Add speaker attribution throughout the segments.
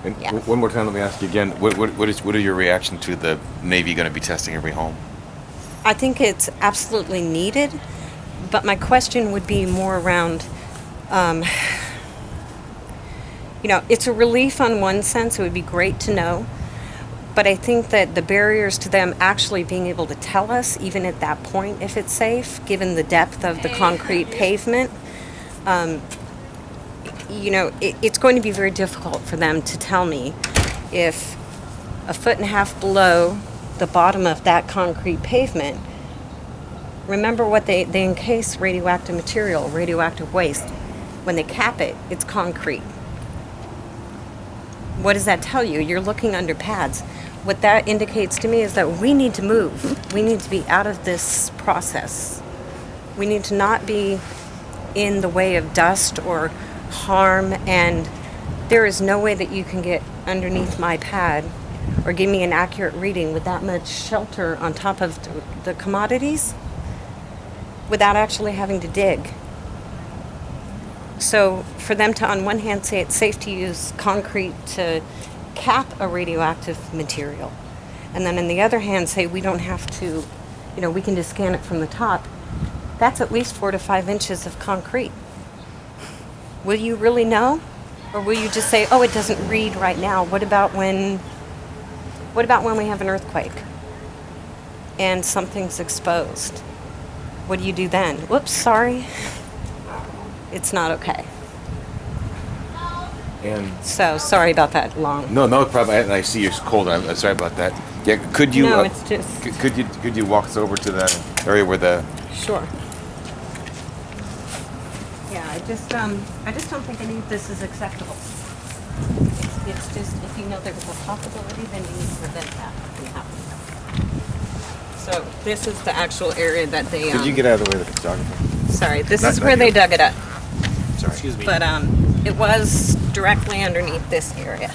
Speaker 1: And
Speaker 2: Yeah.
Speaker 1: one more time, let me ask you again. What are your reaction to the Navy going to be testing every home?
Speaker 2: I think it's absolutely needed, but my question would be more around, um, it's a relief on one sense. It would be great to know. But I think that the barriers to them actually being able to tell us, even at that point, if it's safe, given the depth of the concrete pavement, it's going to be very difficult for them to tell me if a foot and a half below the bottom of that concrete pavement, remember what they encase radioactive material, radioactive waste. When they cap it, it's concrete. What does that tell you? You're looking under pads. What that indicates to me is that we need to move. We need to be out of this process. We need to not be in the way of dust or harm, and there is no way that you can get underneath my pad or give me an accurate reading with that much shelter on top of the commodities without actually having to dig. So for them to, on one hand, say it's safe to use concrete to cap a radioactive material, and then on the other hand say we don't have to, we can just scan it from the top, that's at least 4 to 5 inches of concrete. Will you really know? Or will you just say, oh, it doesn't read right now? What about when we have an earthquake and something's exposed? What do you do then? Whoops, sorry. It's not okay.
Speaker 1: And
Speaker 2: So sorry about that long.
Speaker 1: no problem. I see you're cold. I'm sorry about that. Yeah, could you?
Speaker 2: No, it's just.
Speaker 1: Could you walk us over to the area where the?
Speaker 2: Sure. Yeah, I just don't think any of this is acceptable. It's just, if you know there was a possibility, then you need to prevent that from happening. So this is the actual area that they.
Speaker 1: Could you get out of the way of the photographer?
Speaker 2: Sorry, this
Speaker 1: Not-
Speaker 2: is
Speaker 1: not
Speaker 2: where they
Speaker 1: you.
Speaker 2: dug it up.
Speaker 1: Sorry.
Speaker 3: Excuse me.
Speaker 2: But it was directly underneath this area.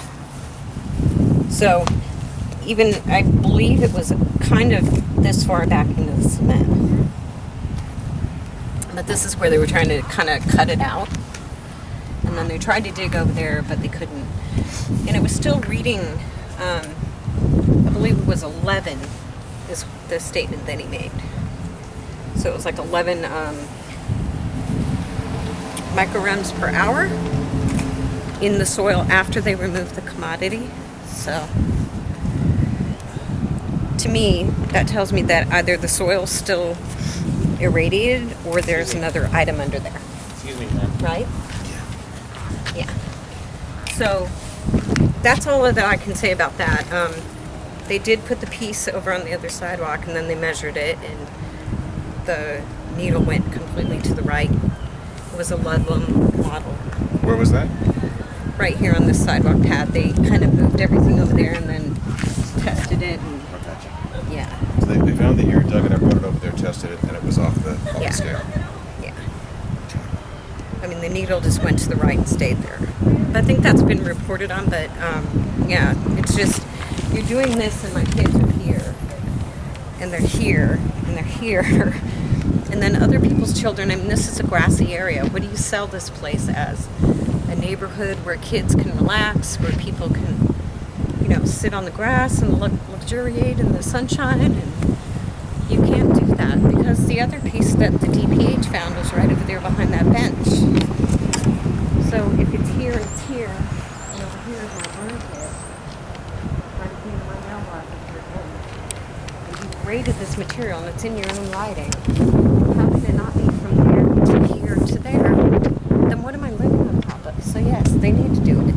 Speaker 2: So even, I believe it was kind of this far back into the cement. But this is where they were trying to kind of cut it out. And then they tried to dig over there, but they couldn't. And it was still reading, I believe it was 11 is the statement that he made. So it was like 11 micrograms per hour in the soil after they removed the commodity. So to me, that tells me that either the soil's still irradiated or there's another item under there,
Speaker 3: Excuse me, ma'am.
Speaker 2: right? Yeah. So that's all that I can say about that. They did put the piece over on the other sidewalk, and then they measured it, and the needle went completely to the right. It was a Ludlam model.
Speaker 1: Where was that?
Speaker 2: Right here on this sidewalk pad, they kind of moved everything over there and then tested it. And,
Speaker 1: Oh, gotcha.
Speaker 2: yeah,
Speaker 1: So they found the ear, dug it up, brought it over there, tested it, and it was off the
Speaker 2: Yeah.
Speaker 1: scale.
Speaker 2: yeah. I mean, the needle just went to the right and stayed there. I think that's been reported on, but yeah, it's just, you're doing this and my kids are here, and they're here, and they're here. And then other people's children, I mean, this is a grassy area. What do you sell this place as? A neighborhood where kids can relax, where people can, sit on the grass and luxuriate in the sunshine. And you can't do that because the other piece that the DPH found was right over there behind that bench. So if it's here, it's here. And over here is my burn pit. Right at the end of my mailbox is your burn. And you graded this material and it's in your own writing. How can it not be from there to here to there? Then what am I living on top of? So yes, they need to do it.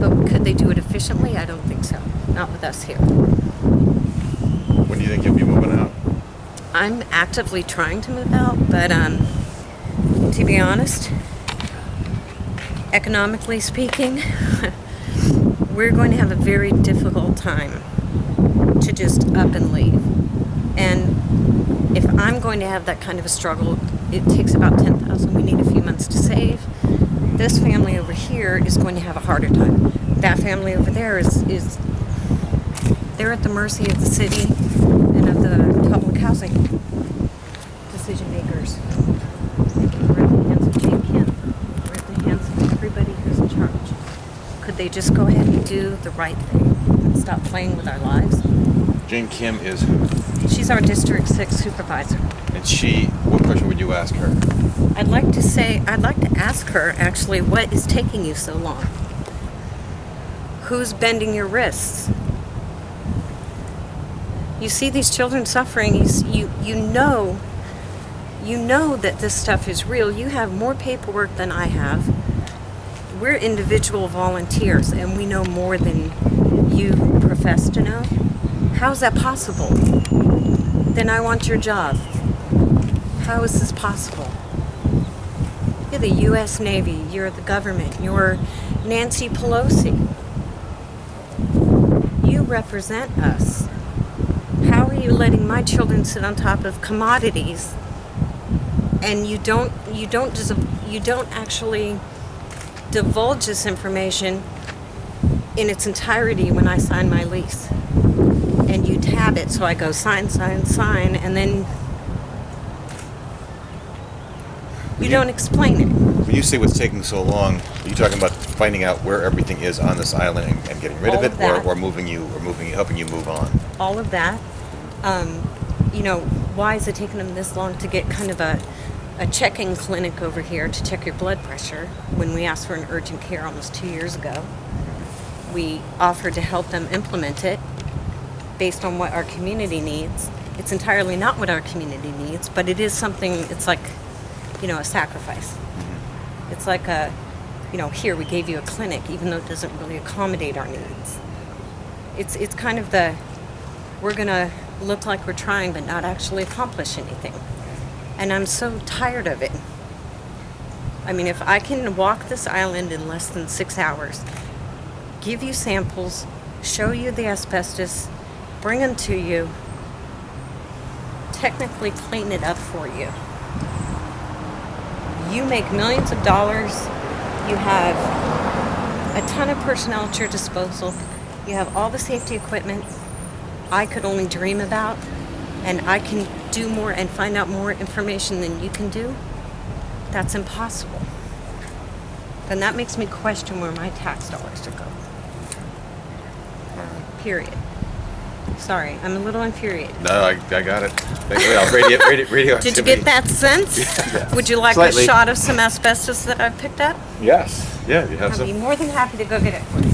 Speaker 2: But could they do it efficiently? I don't think so. Not with us here.
Speaker 1: When do you think you'll be moving out?
Speaker 2: I'm actively trying to move out, but to be honest, economically speaking, we're going to have a very difficult time to just up and leave. And if I'm going to have that kind of a struggle, it takes about $10,000. We need a few months to save. This family over here is going to have a harder time. That family over there is they're at the mercy of the city and of the public housing decision makers. We're at the hands of Jane Kim. We're at the hands of everybody who's in charge. could they just go ahead and do the right thing and stop playing with our lives?
Speaker 1: Jane Kim is who?
Speaker 2: She's our District 6 supervisor.
Speaker 1: And what question would you ask her?
Speaker 2: I'd like to ask her, actually, what is taking you so long? Who's bending your wrists? You see these children suffering, you know that this stuff is real. You have more paperwork than I have. We're individual volunteers, and we know more than you profess to know. How is that possible? Then I want your job. How is this possible? You're the U.S. Navy. You're the government. You're Nancy Pelosi. You represent us. How are you letting my children sit on top of commodities, and you don't actually divulge this information in its entirety when I sign my lease? And you tab it, so I go sign, and then you don't explain it.
Speaker 1: When you say what's taking so long, are you talking about finding out where everything is on this island and getting rid
Speaker 2: All
Speaker 1: of
Speaker 2: of
Speaker 1: it,
Speaker 2: that.
Speaker 1: or helping you move on?
Speaker 2: All of that. Why is it taking them this long to get kind of a check-in clinic over here to check your blood pressure when we asked for an urgent care almost 2 years ago? We offered to help them implement it based on what our community needs. It's entirely not what our community needs, but it is something, it's like, a sacrifice. It's like here we gave you a clinic, even though it doesn't really accommodate our needs. It's kind of we're gonna look like we're trying but not actually accomplish anything. And I'm so tired of it. I mean, if I can walk this island in less than 6 hours, give you samples, show you the asbestos, bring them to you, technically clean it up for you. You make millions of dollars. You have a ton of personnel at your disposal. You have all the safety equipment I could only dream about, and I can do more and find out more information than you can do. That's impossible. And that makes me question where my tax dollars are going. Period. Sorry, I'm a little infuriated.
Speaker 1: No, I got it. Radioactivity.
Speaker 2: Did you get that sense?
Speaker 1: Yeah.
Speaker 2: Would you like
Speaker 1: Slightly.
Speaker 2: a shot of some asbestos that I've picked up?
Speaker 1: Yes. Yeah, you have
Speaker 2: I'd
Speaker 1: some.
Speaker 2: be more than happy to go get it for you.